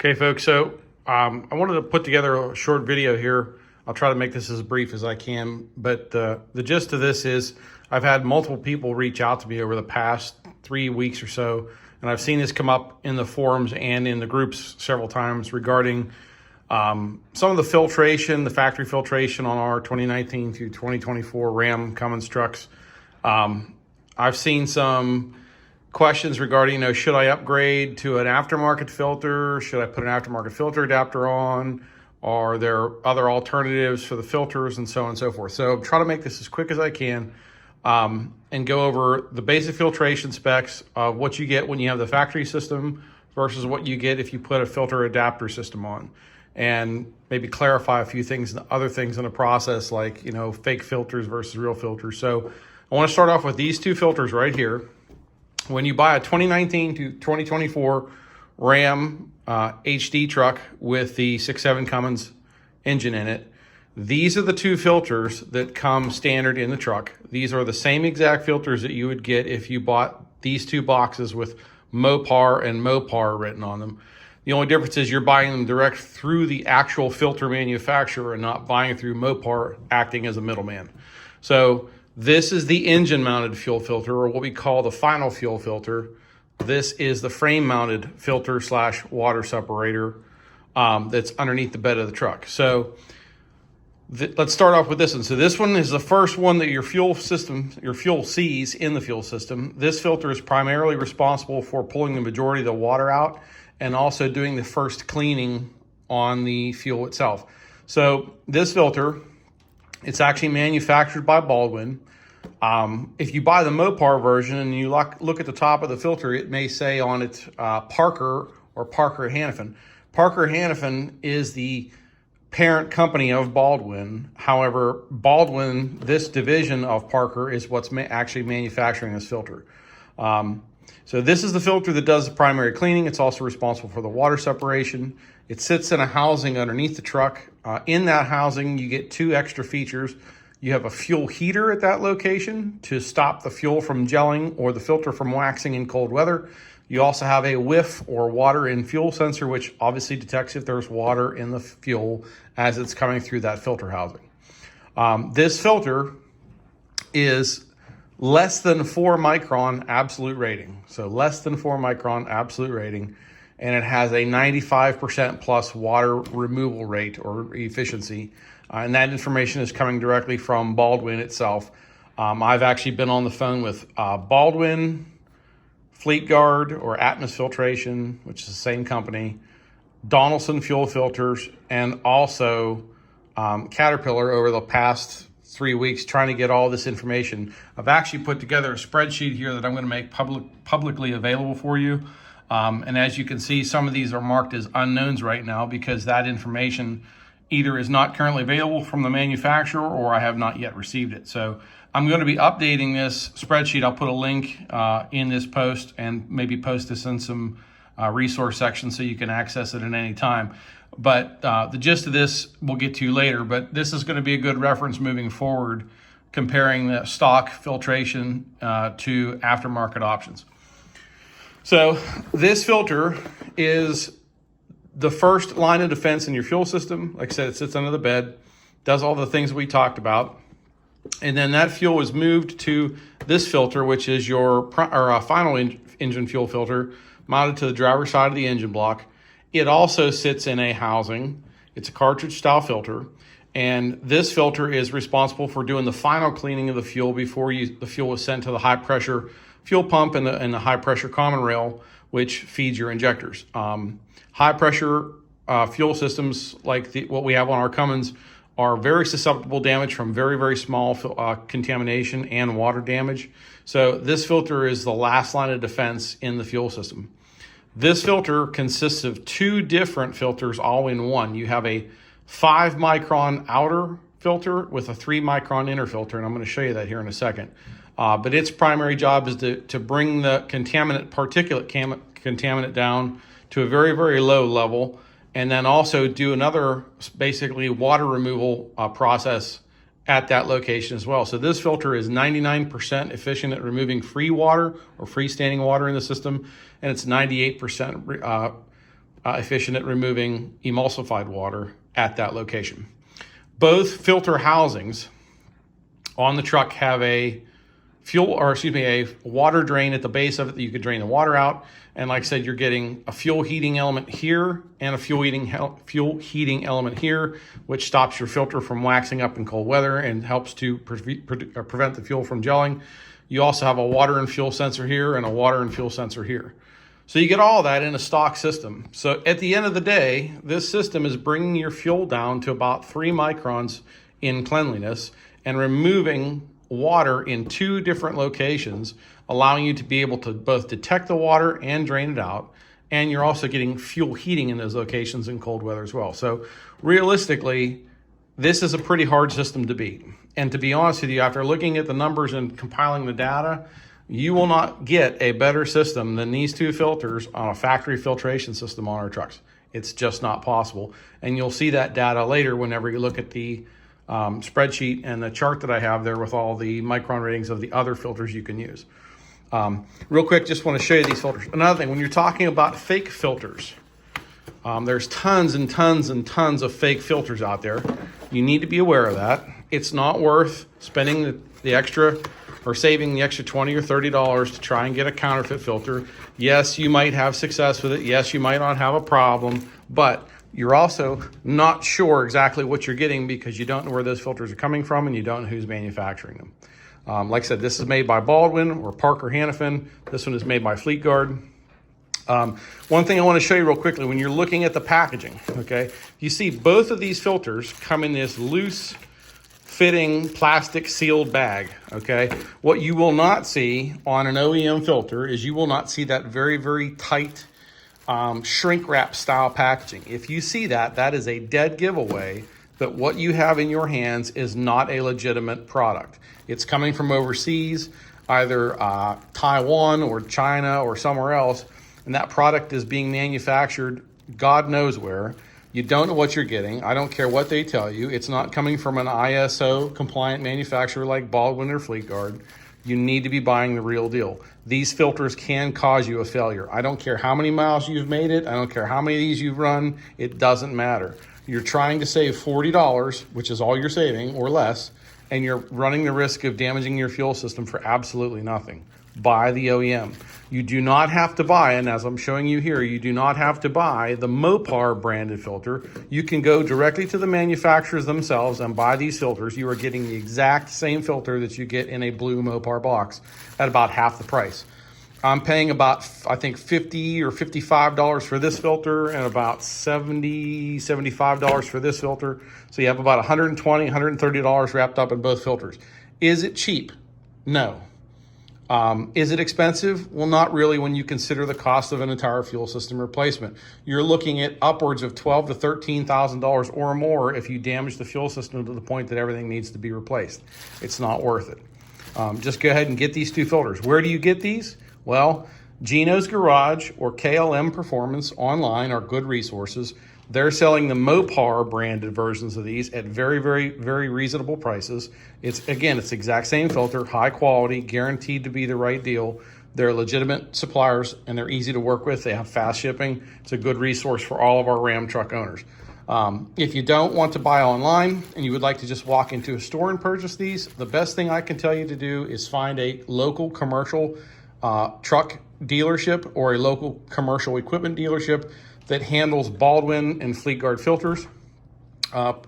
Okay, folks, so I wanted to put together a short video here. I'll try to make this as brief as I can, but the gist of this is I've had multiple people reach out to me over the past 3 weeks or so, and I've seen this come up in the forums and in the groups several times regarding some of the filtration, the factory filtration on our 2019 through 2024 Ram Cummins trucks. I've seen some questions regarding, should I upgrade to an aftermarket filter? Should I put an aftermarket filter adapter on? Are there other alternatives for the filters, and so on and so forth? So try to make this as quick as I can and go over the basic filtration specs of what you get when you have the factory system versus what you get if you put a filter adapter system on, and maybe clarify a few things and other things in the process, like fake filters versus real filters. So I want to start off with these two filters right here. When you buy a 2019 to 2024 Ram HD truck with the 6.7 Cummins engine in it, these are the two filters that come standard in the truck. These are the same exact filters that you would get if you bought these two boxes with Mopar and Mopar written on them. The only difference is you're buying them direct through the actual filter manufacturer and not buying through Mopar acting as a middleman. So this is the engine-mounted fuel filter, or what we call the final fuel filter. This is the frame-mounted filter / water separator that's underneath the bed of the truck. So let's start off with this one. So this one is the first one that your fuel sees in the fuel system. This filter is primarily responsible for pulling the majority of the water out and also doing the first cleaning on the fuel itself. So this filter, it's actually manufactured by Baldwin. If you buy the Mopar version and you look at the top of the filter, it may say on it Parker or Parker Hannifin. Parker Hannifin is the parent company of Baldwin. However, Baldwin, this division of Parker, is what's actually manufacturing this filter. So this is the filter that does the primary cleaning. It's also responsible for the water separation. It sits in a housing underneath the truck. In that housing, you get two extra features. You have a fuel heater at that location to stop the fuel from gelling or the filter from waxing in cold weather. You also have a whiff or water in fuel sensor, which obviously detects if there's water in the fuel as it's coming through that filter housing. This filter is less than 4 micron absolute rating. So less than 4 micron absolute rating. And it has a 95% plus water removal rate or efficiency. And that information is coming directly from Baldwin itself. I've actually been on the phone with Baldwin, Fleet Guard or Atmos Filtration, which is the same company, Donaldson Fuel Filters, and also Caterpillar over the past 3 weeks trying to get all this information. I've actually put together a spreadsheet here that I'm going to make publicly available for you. And as you can see, some of these are marked as unknowns right now because that information either is not currently available from the manufacturer or I have not yet received it. So I'm going to be updating this spreadsheet. I'll put a link in this post and maybe post this in some resource section so you can access it at any time. But the gist of this we'll get to later, but this is going to be a good reference moving forward comparing the stock filtration to aftermarket options. So this filter is the first line of defense in your fuel system. Like I said, it sits under the bed, does all the things we talked about. And then that fuel is moved to this filter, which is your final engine fuel filter mounted to the driver's side of the engine block. It also sits in a housing. It's a cartridge style filter. And this filter is responsible for doing the final cleaning of the fuel before the fuel is sent to the high pressure fuel pump and the high pressure common rail, which feeds your injectors. High pressure fuel systems like what we have on our Cummins are very susceptible to damage from very, very small contamination and water damage. So this filter is the last line of defense in the fuel system. This filter consists of two different filters all in one. You have a 5 micron outer filter with a 3 micron inner filter, and I'm going to show you that here in a second. But its primary job is to bring the particulate contaminant down to a very, very low level, and then also do another basically water removal process at that location as well. So this filter is 99% efficient at removing free water or freestanding water in the system, and it's 98% efficient at removing emulsified water at that location. Both filter housings on the truck have a a water drain at the base of it that you could drain the water out. And like I said, you're getting a fuel heating element here and a fuel heating element here, which stops your filter from waxing up in cold weather and helps to prevent the fuel from gelling. You also have a water and fuel sensor here and a water and fuel sensor here. So you get all that in a stock system. So at the end of the day, this system is bringing your fuel down to about 3 microns in cleanliness and removing water in 2 different locations, allowing you to be able to both detect the water and drain it out. And you're also getting fuel heating in those locations in cold weather as well. So realistically, this is a pretty hard system to beat. And to be honest with you, after looking at the numbers and compiling the data, you will not get a better system than these 2 filters on a factory filtration system on our trucks. It's just not possible. And you'll see that data later whenever you look at the spreadsheet and the chart that I have there with all the micron ratings of the other filters you can use. Real quick, just want to show you these filters. Another thing, when you're talking about fake filters, there's tons and tons and tons of fake filters out there. You need to be aware of that. It's not worth spending the extra or saving the extra $20 or $30 to try and get a counterfeit filter. Yes, you might have success with it. Yes, you might not have a problem, but you're also not sure exactly what you're getting because you don't know where those filters are coming from and you don't know who's manufacturing them. Like I said, this is made by Baldwin or Parker Hannifin. This one is made by Fleetguard. One thing I want to show you real quickly, when you're looking at the packaging, okay, you see both of these filters come in this loose fitting plastic sealed bag, okay? What you will not see on an OEM filter is you will not see that very, very tight shrink wrap style packaging. If you see that, that is a dead giveaway that what you have in your hands is not a legitimate product. It's coming from overseas, either Taiwan or China or somewhere else, and that product is being manufactured God knows where. You don't know what you're getting. I don't care what they tell you. It's not coming from an ISO compliant manufacturer like Baldwin or Fleetguard. You need to be buying the real deal. These filters can cause you a failure. I don't care how many miles you've made it. I don't care how many of these you've run. It doesn't matter. You're trying to save $40, which is all you're saving or less, and you're running the risk of damaging your fuel system for absolutely nothing. Buy the OEM. You do not have to buy, and as I'm showing you here, you do not have to buy the Mopar branded filter. You can go directly to the manufacturers themselves and buy these filters. You are getting the exact same filter that you get in a blue Mopar box at about half the price. I'm paying about, I think, $50 or $55 for this filter and about $70, $75 for this filter. So you have about $120, $130 wrapped up in both filters. Is it cheap? No. Is it expensive? Well, not really when you consider the cost of an entire fuel system replacement. You're looking at upwards of $12,000 to $13,000 or more if you damage the fuel system to the point that everything needs to be replaced. It's not worth it. Just go ahead and get these 2 filters. Where do you get these? Well, Gino's Garage or KLM Performance online are good resources. They're selling the Mopar branded versions of these at very, very, very reasonable prices. It's the exact same filter, high quality, guaranteed to be the right deal. They're legitimate suppliers and they're easy to work with. They have fast shipping. It's a good resource for all of our Ram truck owners. If you don't want to buy online and you would like to just walk into a store and purchase these, the best thing I can tell you to do is find a local commercial truck dealership or a local commercial equipment dealership that handles Baldwin and Fleetguard filters.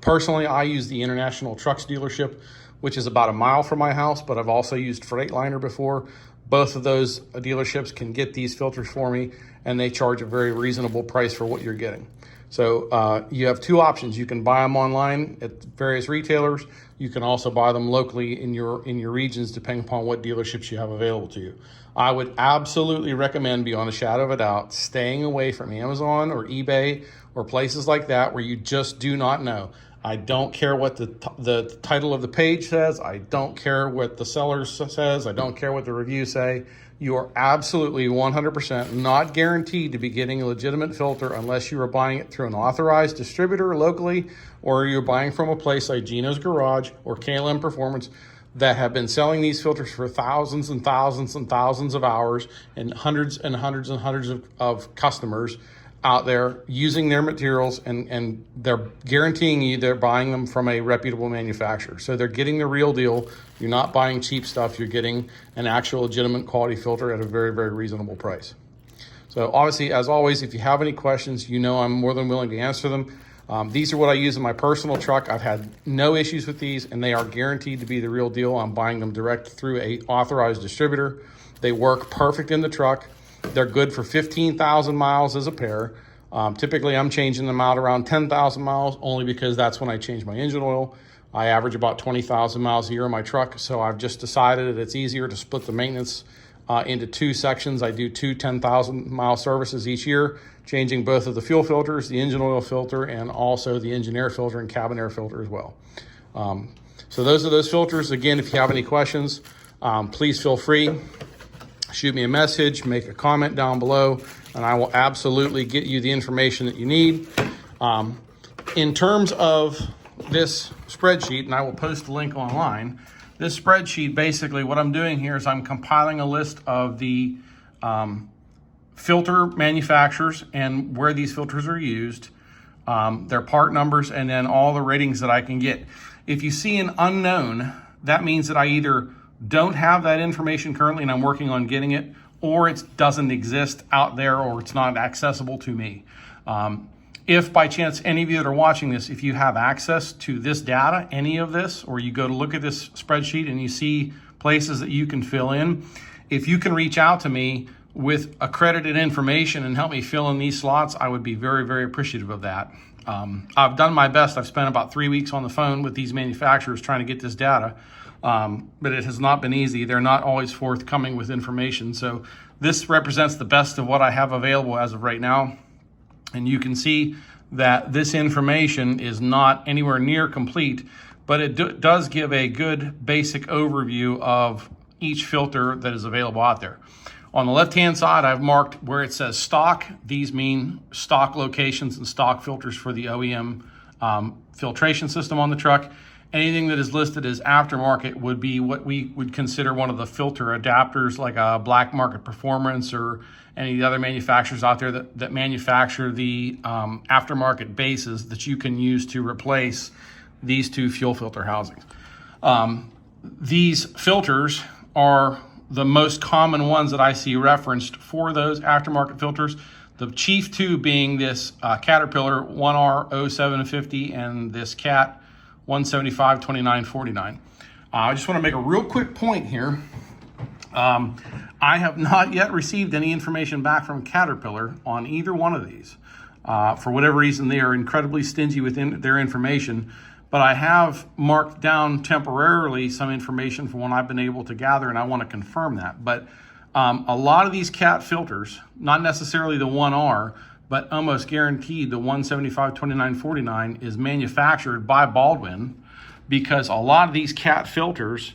Personally, I use the International Trucks dealership, which is about a mile from my house, but I've also used Freightliner before. Both of those dealerships can get these filters for me, and they charge a very reasonable price for what you're getting. So you have 2 options. You can buy them online at various retailers. You can also buy them locally in your regions, depending upon what dealerships you have available to you. I would absolutely recommend, beyond a shadow of a doubt, staying away from Amazon or eBay or places like that where you just do not know. I don't care what the title of the page says. I don't care what the seller says. I don't care what the reviews say. You are absolutely 100% not guaranteed to be getting a legitimate filter unless you are buying it through an authorized distributor locally, or you're buying from a place like Gino's Garage or KLM Performance that have been selling these filters for thousands and thousands and thousands of hours and hundreds and hundreds and hundreds of customers. out there using their materials, and they're guaranteeing you they're buying them from a reputable manufacturer. So they're getting the real deal. You're not buying cheap stuff. You're getting an actual legitimate quality filter at a very, very reasonable price. So obviously, as always, if you have any questions, you know I'm more than willing to answer them. These are what I use in my personal truck. I've had no issues with these, and they are guaranteed to be the real deal. I'm buying them direct through a authorized distributor. They work perfect in the truck. They're good for 15,000 miles as a pair. Typically, I'm changing them out around 10,000 miles, only because that's when I change my engine oil. I average about 20,000 miles a year in my truck, so I've just decided that it's easier to split the maintenance into two sections. I do two 10,000 mile services each year, changing both of the fuel filters, the engine oil filter, and also the engine air filter and cabin air filter as well. So those are those filters. Again, if you have any questions, please feel free. Shoot me a message, make a comment down below, and I will absolutely get you the information that you need. In terms of this spreadsheet, and I will post the link online, this spreadsheet, basically what I'm doing here is I'm compiling a list of the filter manufacturers and where these filters are used, their part numbers, and then all the ratings that I can get. If you see an unknown, that means that I either don't have that information currently and I'm working on getting it, or it doesn't exist out there, or it's not accessible to me. If by chance any of you that are watching this, if you have access to this data, any of this, or you go to look at this spreadsheet and you see places that you can fill in, if you can reach out to me with accredited information and help me fill in these slots, I would be very, very appreciative of that. I've done my best. I've spent about 3 weeks on the phone with these manufacturers trying to get this data. But it has not been easy. They're not always forthcoming with information. So this represents the best of what I have available as of right now. And you can see that this information is not anywhere near complete, but it does give a good basic overview of each filter that is available out there. On the left-hand side, I've marked where it says stock. These mean stock locations and stock filters for the OEM filtration system on the truck. Anything that is listed as aftermarket would be what we would consider one of the filter adapters, like a Black Market Performance or any of the other manufacturers out there that manufacture the aftermarket bases that you can use to replace these two fuel filter housings. These filters are the most common ones that I see referenced for those aftermarket filters. The chief two being this Caterpillar 1R0750 and this Cat 175-2949. I just want to make a real quick point here. I have not yet received any information back from Caterpillar on either one of these. For whatever reason, they are incredibly stingy with their information, but I have marked down temporarily some information from what I've been able to gather, and I want to confirm that. But a lot of these Cat filters, not necessarily the 1R, but almost guaranteed the 175-2949 is manufactured by Baldwin, because a lot of these Cat filters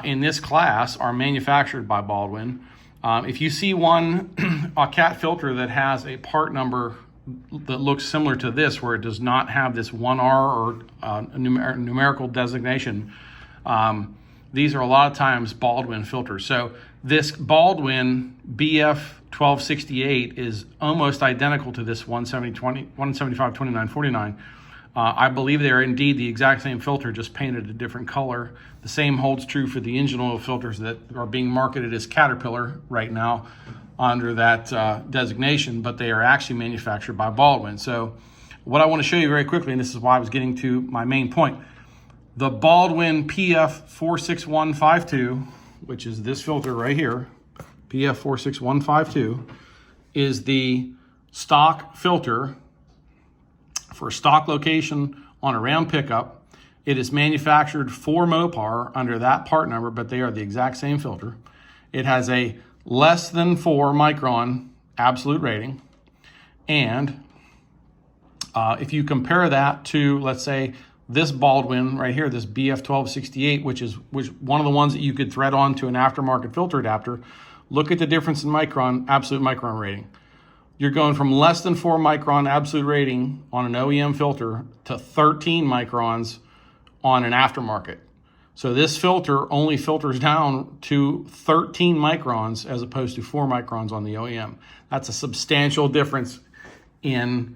in this class are manufactured by Baldwin. If you see a Cat filter that has a part number that looks similar to this, where it does not have this 1R or numerical designation, these are a lot of times Baldwin filters. So this Baldwin BF 1268 is almost identical to this 175-2949. I believe they're indeed the exact same filter, just painted a different color. The same holds true for the engine oil filters that are being marketed as Caterpillar right now under that designation, but they are actually manufactured by Baldwin. So what I want to show you very quickly, and this is why I was getting to my main point, the Baldwin PF 46152, which is this filter right here, PF 46152, is the stock filter for stock location on a Ram pickup. It is manufactured for Mopar under that part number, but they are the exact same filter. It has a less than 4 micron absolute rating. And if you compare that to, let's say, this Baldwin right here, this BF 1268, which is one of the ones that you could thread on to an aftermarket filter adapter, look at the difference in absolute micron rating. You're going from less than 4 micron absolute rating on an OEM filter to 13 microns on an aftermarket. So this filter only filters down to 13 microns as opposed to 4 microns on the OEM. That's a substantial difference in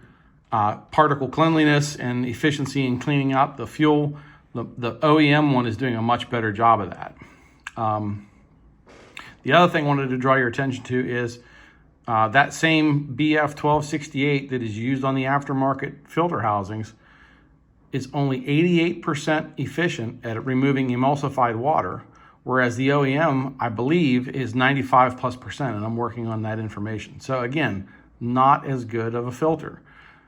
particle cleanliness and efficiency in cleaning out the fuel. The OEM one is doing a much better job of that. The other thing I wanted to draw your attention to is that same BF1268 that is used on the aftermarket filter housings is only 88% efficient at removing emulsified water, whereas the OEM, I believe, is 95+%, and I'm working on that information. So again, not as good of a filter.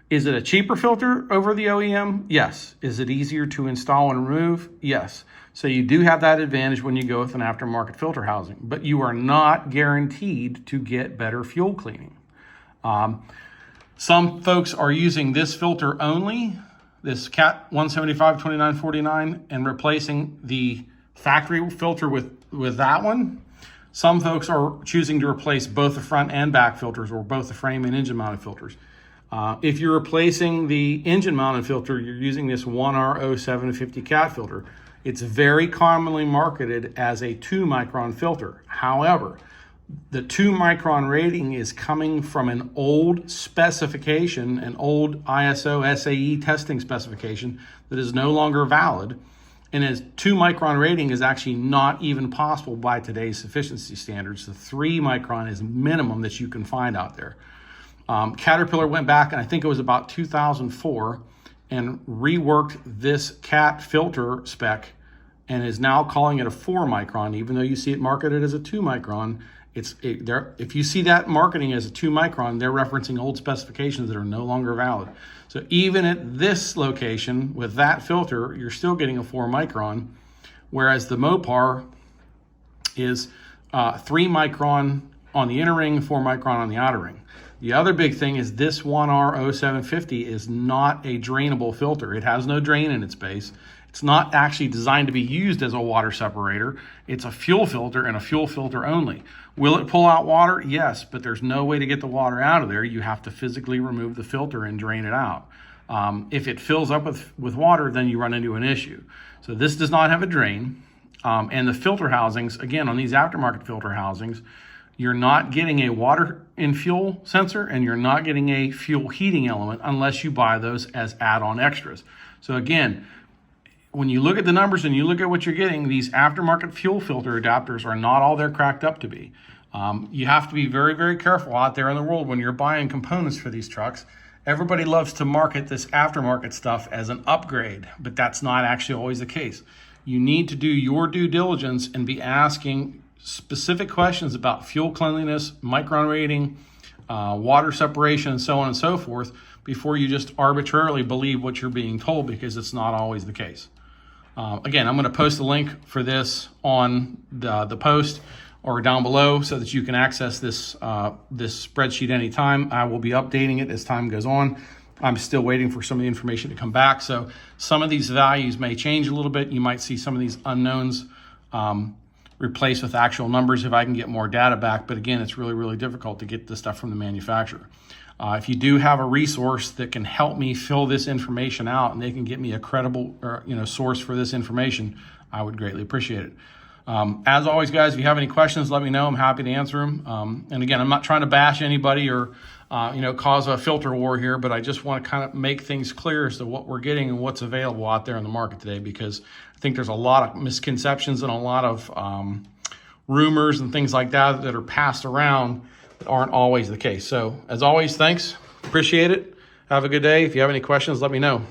Is it a cheaper filter over the OEM? Yes. Is it easier to install and remove? Yes. So you do have that advantage when you go with an aftermarket filter housing, but you are not guaranteed to get better fuel cleaning. Some folks are using this filter only, this CAT 175-2949, and replacing the factory filter with that one. Some folks are choosing to replace both the front and back filters, or both the frame and engine mounted filters. If you're replacing the engine mounted filter, you're using this 1R0750 CAT filter. It's very commonly marketed as a 2 micron filter. However, the 2 micron rating is coming from an old specification, an old ISO SAE testing specification that is no longer valid. And a 2 micron rating is actually not even possible by today's sufficiency standards. The 3 micron is minimum that you can find out there. Caterpillar went back, and I think it was about 2004, and reworked this CAT filter spec and is now calling it a 4 micron, even though you see it marketed as a 2 micron. If you see that marketing as a 2 micron, they're referencing old specifications that are no longer valid. So even at this location with that filter, you're still getting a 4 micron, whereas the Mopar is 3 micron on the inner ring, 4 micron on the outer ring. The other big thing is this 1R0750 is not a drainable filter. It has no drain in its base. It's not actually designed to be used as a water separator. It's a fuel filter, and a fuel filter only. Will it pull out water? Yes, but there's no way to get the water out of there. You have to physically remove the filter and drain it out. If it fills up with water, then you run into an issue. So this does not have a drain. And the filter housings, again, on these aftermarket filter housings, you're not getting a water and fuel sensor, and you're not getting a fuel heating element unless you buy those as add-on extras. So again, when you look at the numbers and you look at what you're getting, these aftermarket fuel filter adapters are not all they're cracked up to be. You have to be very, very careful out there in the world when you're buying components for these trucks. Everybody loves to market this aftermarket stuff as an upgrade, but that's not actually always the case. You need to do your due diligence and be asking specific questions about fuel cleanliness, micron rating, water separation, and so on and so forth, before you just arbitrarily believe what you're being told, because it's not always the case. Again, I'm going to post a link for this on the post or down below so that you can access this spreadsheet anytime. I will be updating it as time goes on. I'm still waiting for some of the information to come back. So some of these values may change a little bit. You might see some of these unknowns replaced with actual numbers if I can get more data back. But again, it's really, really difficult to get this stuff from the manufacturer. If you do have a resource that can help me fill this information out and they can get me a credible source for this information, I would greatly appreciate it. As always, guys, if you have any questions, let me know. I'm happy to answer them. And again, I'm not trying to bash anybody or cause a filter war here, but I just want to kind of make things clear as to what we're getting and what's available out there in the market today, because I think there's a lot of misconceptions and a lot of rumors and things like that that are passed around that aren't always the case. So as always, thanks. Appreciate it. Have a good day. If you have any questions, let me know.